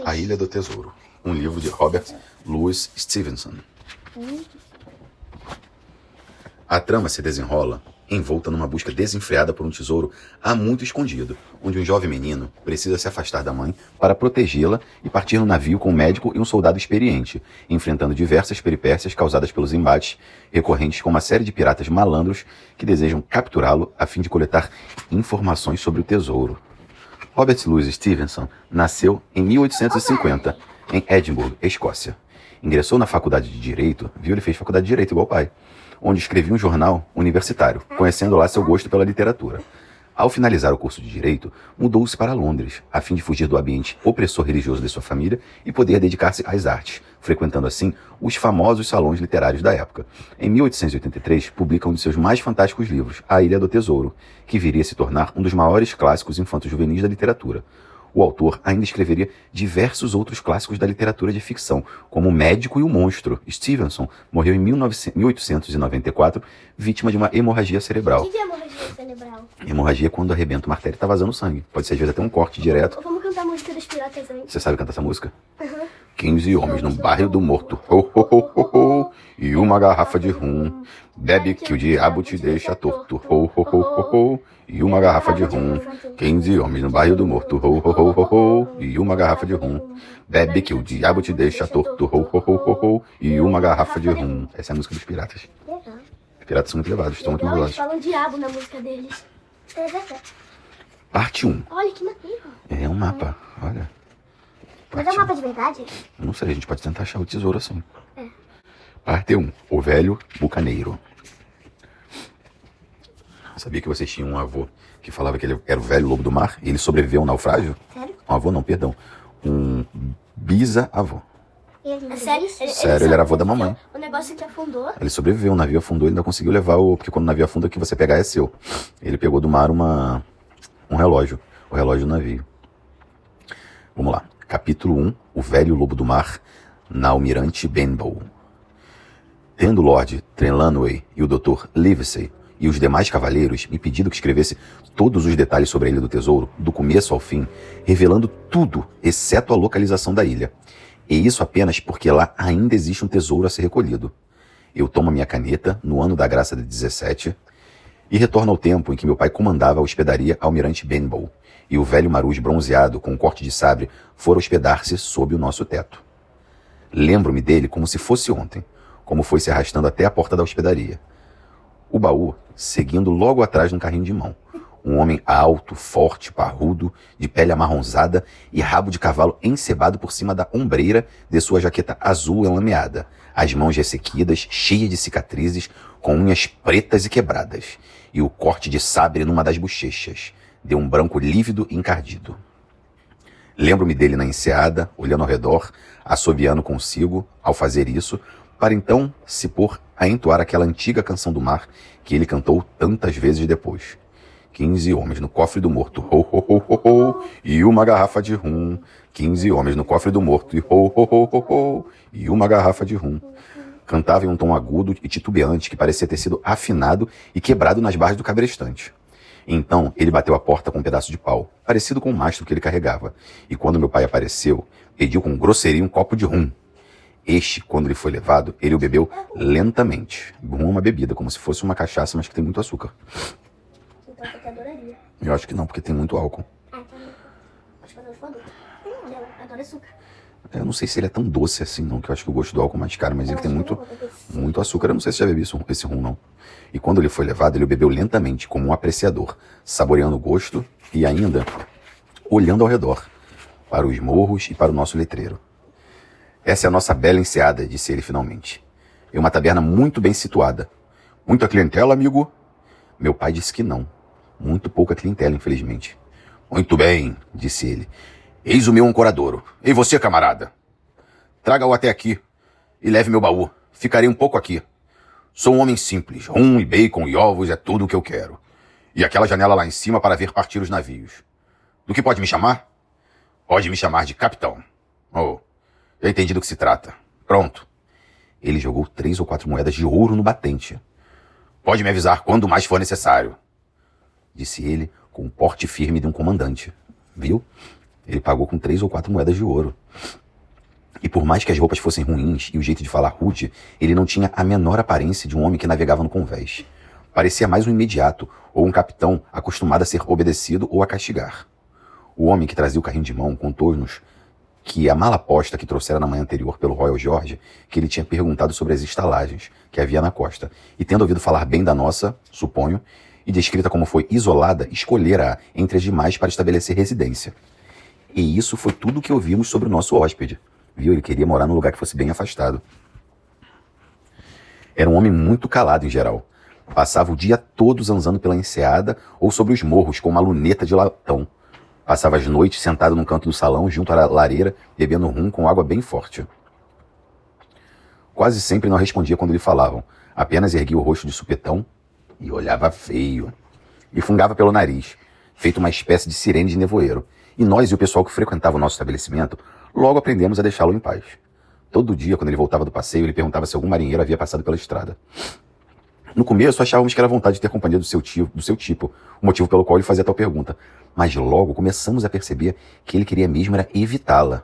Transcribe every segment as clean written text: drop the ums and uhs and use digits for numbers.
A Ilha do Tesouro, um livro de Robert Louis Stevenson. A trama se desenrola envolta numa busca desenfreada por um tesouro há muito escondido, onde um jovem menino precisa se afastar da mãe para protegê-la e partir no navio com um médico e um soldado experiente, enfrentando diversas peripécias causadas pelos embates recorrentes com uma série de piratas malandros que desejam capturá-lo a fim de coletar informações sobre o tesouro. Robert Louis Stevenson nasceu em 1850, em Edimburgo, Escócia. Ingressou na faculdade de Direito, ele fez faculdade de Direito igual o pai, onde escrevia um jornal universitário, conhecendo lá seu gosto pela literatura. Ao finalizar o curso de Direito, mudou-se para Londres, a fim de fugir do ambiente opressor religioso de sua família e poder dedicar-se às artes, frequentando assim os famosos salões literários da época. Em 1883, publica um de seus mais fantásticos livros, A Ilha do Tesouro, que viria a se tornar um dos maiores clássicos infanto-juvenis da literatura. O autor ainda escreveria diversos outros clássicos da literatura de ficção, como O Médico e o Monstro. Stevenson morreu em 1894, vítima de uma hemorragia cerebral. O que é hemorragia cerebral? Hemorragia é quando arrebenta uma artéria e tá vazando sangue. Pode ser, às vezes, até um corte direto. Vamos cantar a música dos piratas antes. Você sabe cantar essa música? Uhum. 15 homens no bairro do Morto, ho, ho, ho, ho, ho, e uma garrafa de rum. Bebe que o diabo te deixa torto, ho, ho, ho, ho, ho, e uma garrafa de rum. 15 homens no bairro do Morto, ho, ho, ho, ho, ho, e uma garrafa de rum. Bebe que o diabo te deixa torto, ho, ho, ho, ho, ho, e uma garrafa de rum. Essa é a música dos piratas. Legal. Os piratas são muito levados, estão muito Eles levados. falam diabo na música deles. É verdade. Parte 1. Olha que maneiro. É um mapa, olha. Mas é um mapa de verdade? Eu não sei, a gente pode tentar achar o tesouro assim. É. Parte 1. O velho bucaneiro. Sabia que vocês tinham um avô que falava que ele era o velho lobo do mar e ele sobreviveu ao naufrágio? Sério? Um avô não, perdão. Um bisa-avô. É sério? Sério, ele era avô da mamãe. O negócio que afundou. Ele sobreviveu, o navio afundou, ele ainda conseguiu levar o... Porque quando o navio afunda, o que você pegar é seu. Ele pegou do mar um relógio. O relógio do navio. Vamos lá. Capítulo 1. O velho lobo do mar, na Almirante Benbow. Tendo o Lord Trelawney e o Dr. Livesey e os demais cavaleiros me pedido que escrevesse todos os detalhes sobre a Ilha do Tesouro, do começo ao fim, revelando tudo, exceto a localização da ilha. E isso apenas porque lá ainda existe um tesouro a ser recolhido. Eu tomo minha caneta, no ano da graça de 17, e retorno ao tempo em que meu pai comandava a hospedaria Almirante Benbow, e o velho maruz bronzeado com um corte de sabre fora hospedar-se sob o nosso teto. Lembro-me dele como se fosse ontem, como foi se arrastando até a porta da hospedaria. O baú seguindo logo atrás num carrinho de mão. Um homem alto, forte, parrudo, de pele amarronzada e rabo de cavalo encebado por cima da ombreira de sua jaqueta azul enlameada, as mãos ressequidas, cheias de cicatrizes, com unhas pretas e quebradas, e o corte de sabre numa das bochechas, de um branco lívido e encardido. Lembro-me dele na enseada, olhando ao redor, assobiando consigo, ao fazer isso, para então se pôr a entoar aquela antiga canção do mar que ele cantou tantas vezes depois. 15 homens no cofre do morto, ho, ho, ho, ho, ho, e uma garrafa de rum. 15 homens no cofre do morto, e ho, ho, ho, ho, ho, e uma garrafa de rum. Cantava em um tom agudo e titubeante que parecia ter sido afinado e quebrado nas barras do cabrestante. Então ele bateu a porta com um pedaço de pau, parecido com o mastro que ele carregava, e quando meu pai apareceu, pediu com grosseria um copo de rum. Este, quando ele foi levado, ele o bebeu lentamente. Rum é uma bebida, como se fosse uma cachaça, mas que tem muito açúcar. Então você adoraria. Eu acho que não, porque tem muito álcool. Ah, então não. Acho que eu adoro doce. Eu adoro açúcar. Eu não sei se ele é tão doce assim, não, que eu acho que o gosto do álcool é mais caro, mas ele tem muito açúcar. Eu não sei se já bebi esse rum, não. E quando ele foi levado, ele o bebeu lentamente, como um apreciador, saboreando o gosto e ainda olhando ao redor, para os morros e para o nosso letreiro. Essa é a nossa bela enseada, disse ele finalmente. É uma taberna muito bem situada. Muita clientela, amigo? Meu pai disse que não. Muito pouca clientela, infelizmente. Muito bem, disse ele. Eis o meu ancoradouro. E você, camarada? Traga-o até aqui e leve meu baú. Ficarei um pouco aqui. Sou um homem simples. Rum e bacon e ovos é tudo o que eu quero. E aquela janela lá em cima para ver partir os navios. Do que pode me chamar? Pode me chamar de capitão. Oh, já entendi do que se trata. Pronto. Ele jogou 3 ou 4 moedas de ouro no batente. Pode me avisar quando mais for necessário, disse ele com o porte firme de um comandante. Viu? Ele pagou com 3 ou 4 moedas de ouro. E por mais que as roupas fossem ruins e o jeito de falar rude, ele não tinha a menor aparência de um homem que navegava no convés. Parecia mais um imediato ou um capitão acostumado a ser obedecido ou a castigar. O homem que trazia o carrinho de mão contou-nos que a mala posta que trouxera na manhã anterior pelo Royal George, que ele tinha perguntado sobre as estalagens que havia na costa, e tendo ouvido falar bem da nossa, suponho, e descrita como foi isolada, escolhera-a entre as demais para estabelecer residência. E isso foi tudo o que ouvimos sobre o nosso hóspede. Viu? Ele queria morar num lugar que fosse bem afastado. Era um homem muito calado em geral. Passava o dia todo zanzando pela enseada ou sobre os morros com uma luneta de latão. Passava as noites sentado num canto do salão, junto à lareira, bebendo rum com água bem forte. Quase sempre não respondia quando lhe falavam. Apenas erguia o rosto de supetão e olhava feio. E fungava pelo nariz, feito uma espécie de sirene de nevoeiro. E nós e o pessoal que frequentava o nosso estabelecimento logo aprendemos a deixá-lo em paz. Todo dia, quando ele voltava do passeio, ele perguntava se algum marinheiro havia passado pela estrada. No começo, achávamos que era vontade de ter companhia do seu tipo, o motivo pelo qual ele fazia tal pergunta. Mas logo começamos a perceber que ele queria mesmo era evitá-la.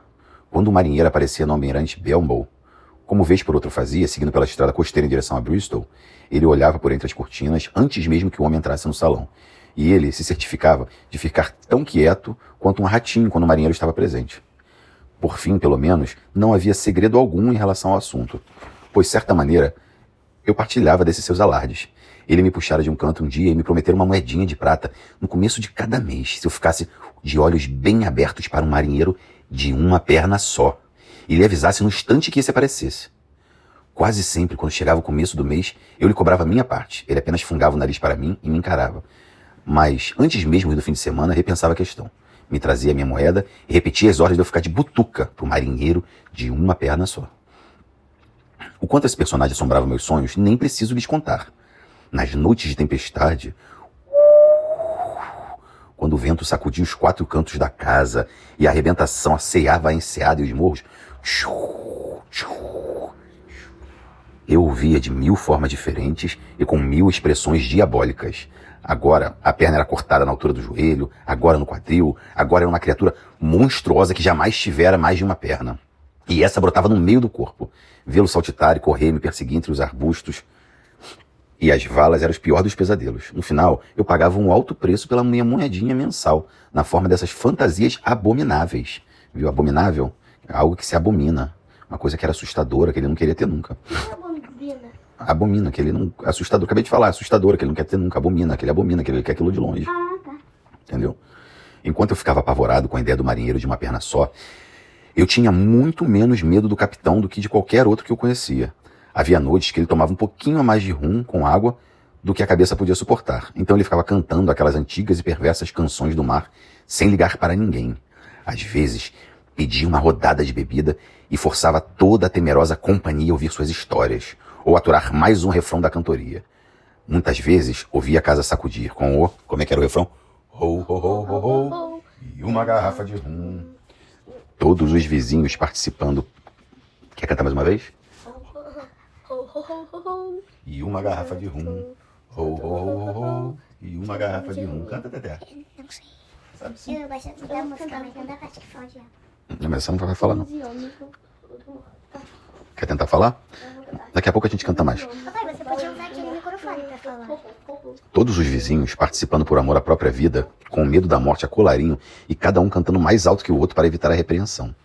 Quando o marinheiro aparecia no almirante Belmont, como vez por outro fazia, seguindo pela estrada costeira em direção a Bristol, ele olhava por entre as cortinas antes mesmo que o homem entrasse no salão. E ele se certificava de ficar tão quieto quanto um ratinho quando o marinheiro estava presente. Por fim, pelo menos, não havia segredo algum em relação ao assunto, pois, certa maneira, eu partilhava desses seus alardes. Ele me puxara de um canto um dia e me prometera uma moedinha de prata no começo de cada mês, se eu ficasse de olhos bem abertos para um marinheiro de uma perna só, e lhe avisasse no instante que esse aparecesse. Quase sempre, quando chegava o começo do mês, eu lhe cobrava a minha parte. Ele apenas fungava o nariz para mim e me encarava. Mas, antes mesmo do fim de semana, repensava a questão. Me trazia a minha moeda e repetia as ordens de eu ficar de butuca para o marinheiro de uma perna só. O quanto esse personagem assombrava meus sonhos, nem preciso lhes contar. Nas noites de tempestade, quando o vento sacudia os 4 cantos da casa e a arrebentação asseava a enseada e os morros, eu ouvia de 1000 formas diferentes e com 1000 expressões diabólicas. Agora a perna era cortada na altura do joelho, agora no quadril, agora era uma criatura monstruosa que jamais tivera mais de uma perna. E essa brotava no meio do corpo. Vê-lo saltitar e correr, me perseguir entre os arbustos e as valas era o pior dos pesadelos. No final, eu pagava um alto preço pela minha moedinha mensal, na forma dessas fantasias abomináveis. Viu? Abominável? Algo que se abomina. Uma coisa que era assustadora, que ele não queria ter nunca. Abomina, que ele não... Assustador, acabei de falar, assustadora, que ele não quer ter nunca. Abomina, que ele quer aquilo de longe. Ah, tá. Entendeu? Enquanto eu ficava apavorado com a ideia do marinheiro de uma perna só, eu tinha muito menos medo do capitão do que de qualquer outro que eu conhecia. Havia noites que ele tomava um pouquinho a mais de rum com água do que a cabeça podia suportar. Então ele ficava cantando aquelas antigas e perversas canções do mar, sem ligar para ninguém. Às vezes, pedia uma rodada de bebida e forçava toda a temerosa companhia a ouvir suas histórias, ou aturar mais um refrão da cantoria. Muitas vezes, ouvia a casa sacudir com o... Como é que era o refrão? Ho, ho, ho, ho, ho, e uma garrafa de rum. Todos os vizinhos participando. Quer cantar mais uma vez? E uma garrafa de rum. Ho, ho, ho, ho, e uma garrafa de rum. Canta, Teté. Não sei. Sabe sim. Eu gosto da música, mas não da parte que fala de água. Não, mas você não vai falar, não. Quer tentar falar? Daqui a pouco a gente canta mais. Papai, você podia usar aquele microfone pra falar. Todos os vizinhos participando por amor à própria vida, com medo da morte a colarinho, e cada um cantando mais alto que o outro para evitar a repreensão.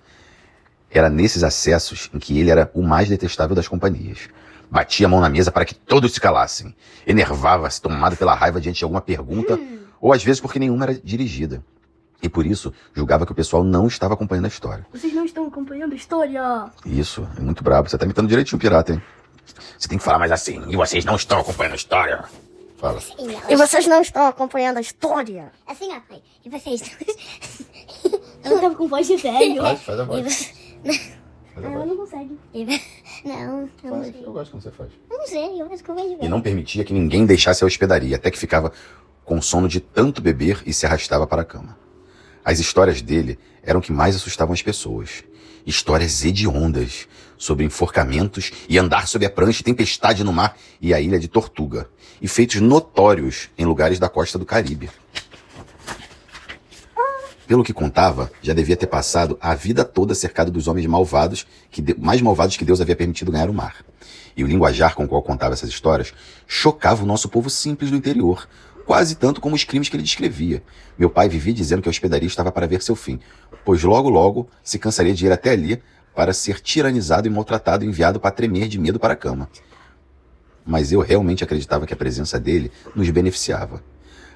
Era nesses acessos em que ele era o mais detestável das companhias. Batia a mão na mesa para que todos se calassem. Enervava-se, tomado pela raiva diante de alguma pergunta, ou às vezes porque nenhuma era dirigida. E por isso, julgava que o pessoal não estava acompanhando a história. Vocês não estão acompanhando a história? Isso, é muito brabo. Você tá imitando direitinho, pirata, hein? Você tem que falar mais assim. E vocês não estão acompanhando a história. Fala. E vocês não estão acompanhando a história? Assim, ó, pai. E vocês? Eu tava com voz de velho. Faz a voz. Faz a Ela voz. não consegue. Não, eu não sei. Eu gosto quando você faz. Eu não sei, eu acho que eu vejo E bem. não permitia que ninguém deixasse a hospedaria, até que ficava com sono de tanto beber e se arrastava para a cama. As histórias dele eram o que mais assustavam as pessoas. Histórias hediondas sobre enforcamentos e andar sob a prancha e tempestade no mar e a ilha de Tortuga. E feitos notórios em lugares da costa do Caribe. Pelo que contava, já devia ter passado a vida toda cercado dos homens malvados, mais malvados que Deus havia permitido ganhar o mar. E o linguajar com o qual contava essas histórias chocava o nosso povo simples do interior, quase tanto como os crimes que ele descrevia. Meu pai vivia dizendo que a hospedaria estava para ver seu fim, pois logo logo se cansaria de ir até ali para ser tiranizado e maltratado e enviado para tremer de medo para a cama. Mas eu realmente acreditava que a presença dele nos beneficiava.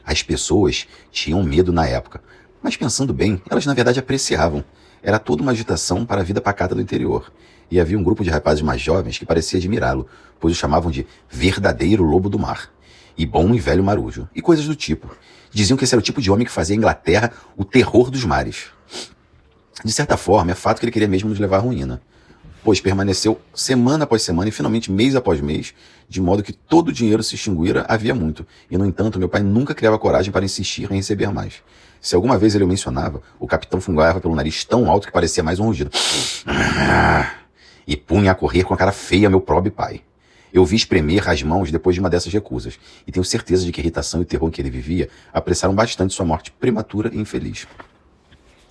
As pessoas tinham medo na época, mas pensando bem, elas na verdade apreciavam. Era toda uma agitação para a vida pacata do interior. E havia um grupo de rapazes mais jovens que parecia admirá-lo, pois o chamavam de verdadeiro lobo do mar, e bom e velho marujo, e coisas do tipo. Diziam que esse era o tipo de homem que fazia a Inglaterra o terror dos mares. De certa forma, é fato que ele queria mesmo nos levar à ruína, pois permaneceu semana após semana e finalmente mês após mês, de modo que todo o dinheiro se extinguira havia muito, e no entanto meu pai nunca criava coragem para insistir em receber mais. Se alguma vez ele o mencionava, o capitão fungava pelo nariz tão alto que parecia mais um rugido. E punha a correr com a cara feia meu próprio pai. Eu vi espremer as mãos depois de uma dessas recusas, e tenho certeza de que a irritação e o terror em que ele vivia apressaram bastante sua morte prematura e infeliz.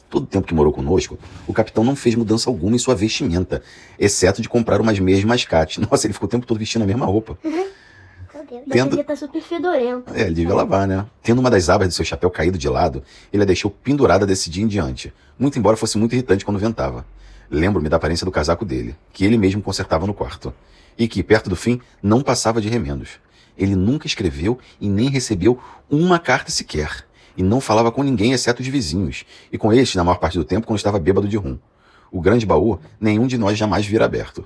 Todo o tempo que morou conosco, o capitão não fez mudança alguma em sua vestimenta, exceto de comprar umas meias de mascate. Nossa, ele ficou o tempo todo vestindo a mesma roupa. Meu Deus. Devia estar super fedorento. Ele devia lavar, né? Tendo uma das abas de seu chapéu caído de lado, ele a deixou pendurada desse dia em diante, muito embora fosse muito irritante quando ventava. Lembro-me da aparência do casaco dele, que ele mesmo consertava no quarto, e que, perto do fim, não passava de remendos. Ele nunca escreveu e nem recebeu uma carta sequer, e não falava com ninguém exceto os vizinhos, e com estes na maior parte do tempo quando estava bêbado de rum. O grande baú nenhum de nós jamais vira aberto.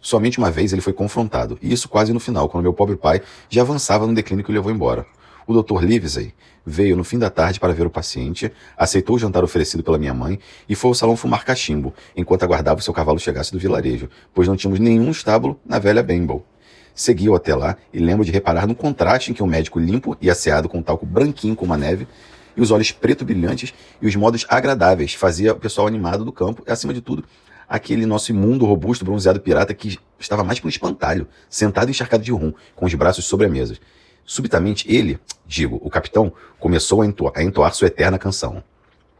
Somente uma vez ele foi confrontado, e isso quase no final, quando meu pobre pai já avançava no declínio que o levou embora. O Dr. Livesey veio no fim da tarde para ver o paciente, aceitou o jantar oferecido pela minha mãe e foi ao salão fumar cachimbo, enquanto aguardava o seu cavalo chegasse do vilarejo, pois não tínhamos nenhum estábulo na velha Bamble. Segui-o até lá e lembro de reparar no contraste em que o médico limpo e asseado com um talco branquinho como a neve, e os olhos preto brilhantes e os modos agradáveis fazia o pessoal animado do campo e, acima de tudo, aquele nosso imundo, robusto, bronzeado pirata que estava mais que um espantalho, sentado encharcado de rum, com os braços sobre a mesa. Subitamente ele, o capitão, começou a entoar sua eterna canção.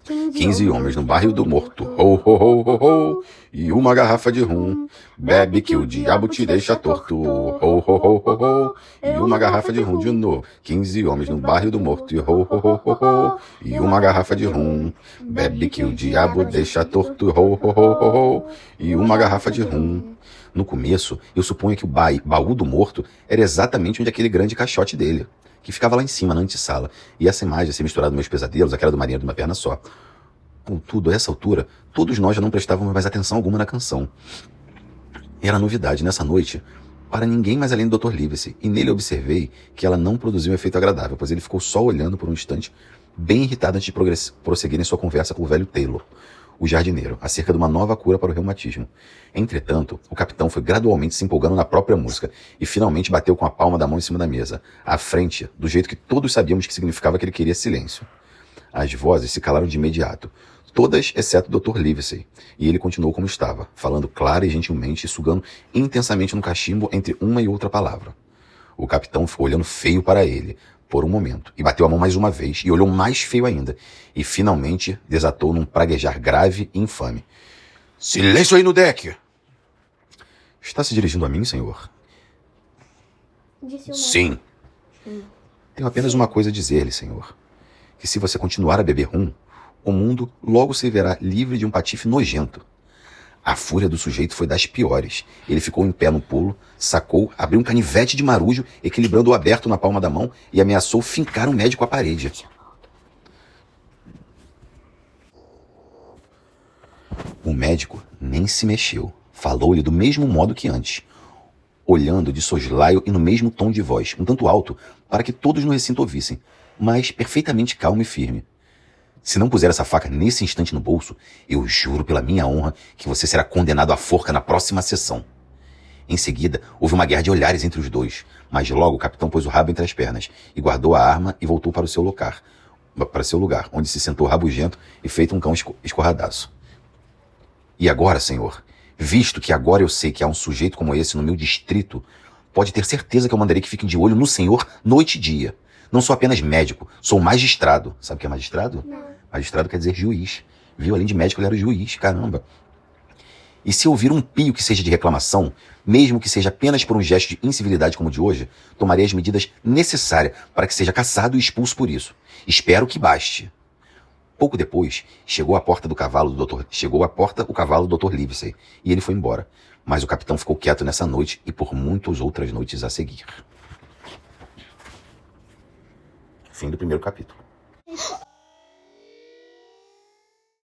15 homens no barril do morto, ho, ho, ho, ho, ho, e uma garrafa de rum, bebe que o diabo te deixa torto, ho, ho, ho, ho, ho, e uma garrafa de rum de novo. 15 homens no barril do morto, e ho, ho, ho, ho, ho, e uma garrafa de rum, bebe que o diabo deixa torto, ho, ho, ho, ho, ho, e uma garrafa de rum. No começo, eu suponho que o baú do morto era exatamente onde aquele grande caixote dele, que ficava lá em cima, na antessala, e essa imagem ser misturada nos meus pesadelos, aquela do marinheiro de uma perna só. Contudo, a essa altura, todos nós já não prestávamos mais atenção alguma na canção. Era novidade nessa noite para ninguém mais além do Dr. Livesey, e nele observei que ela não produziu um efeito agradável, pois ele ficou só olhando por um instante, bem irritado antes de prosseguir em sua conversa com o velho Taylor, o jardineiro, acerca de uma nova cura para o reumatismo. Entretanto, o capitão foi gradualmente se empolgando na própria música e finalmente bateu com a palma da mão em cima da mesa, à frente, do jeito que todos sabíamos que significava que ele queria silêncio. As vozes se calaram de imediato, todas exceto o Dr. Livesey, e ele continuou como estava, falando clara e gentilmente e sugando intensamente no cachimbo entre uma e outra palavra. O capitão ficou olhando feio para ele, por um momento, e bateu a mão mais uma vez, e olhou mais feio ainda, e finalmente desatou num praguejar grave e infame. Silêncio aí no deck! Está se dirigindo a mim, senhor? Disse o Sim. Tenho apenas uma coisa a dizer-lhe, senhor. Que se você continuar a beber rum, o mundo logo se verá livre de um patife nojento. A fúria do sujeito foi das piores. Ele ficou em pé no pulo, sacou, abriu um canivete de marujo, equilibrando-o aberto na palma da mão e ameaçou fincar o médico à parede. O médico nem se mexeu. Falou-lhe do mesmo modo que antes, olhando de soslaio e no mesmo tom de voz, um tanto alto, para que todos no recinto ouvissem, mas perfeitamente calmo e firme. Se não puser essa faca nesse instante no bolso, eu juro pela minha honra que você será condenado à forca na próxima sessão. Em seguida, houve uma guerra de olhares entre os dois, mas logo o capitão pôs o rabo entre as pernas e guardou a arma e voltou para o seu lugar, onde se sentou rabugento e feito um cão escorradaço. E agora, senhor, visto que agora eu sei que há um sujeito como esse no meu distrito, pode ter certeza que eu mandarei que fiquem de olho no senhor noite e dia. Não sou apenas médico, sou magistrado. Sabe o que é magistrado? Não. Magistrado quer dizer juiz. Viu? Além de médico, ele era o juiz. Caramba. E se ouvir um pio que seja de reclamação, mesmo que seja apenas por um gesto de incivilidade como o de hoje, tomarei as medidas necessárias para que seja caçado e expulso por isso. Espero que baste. Pouco depois, chegou à porta o cavalo do Dr. Livesey, e ele foi embora. Mas o capitão ficou quieto nessa noite e por muitas outras noites a seguir. Fim do primeiro capítulo.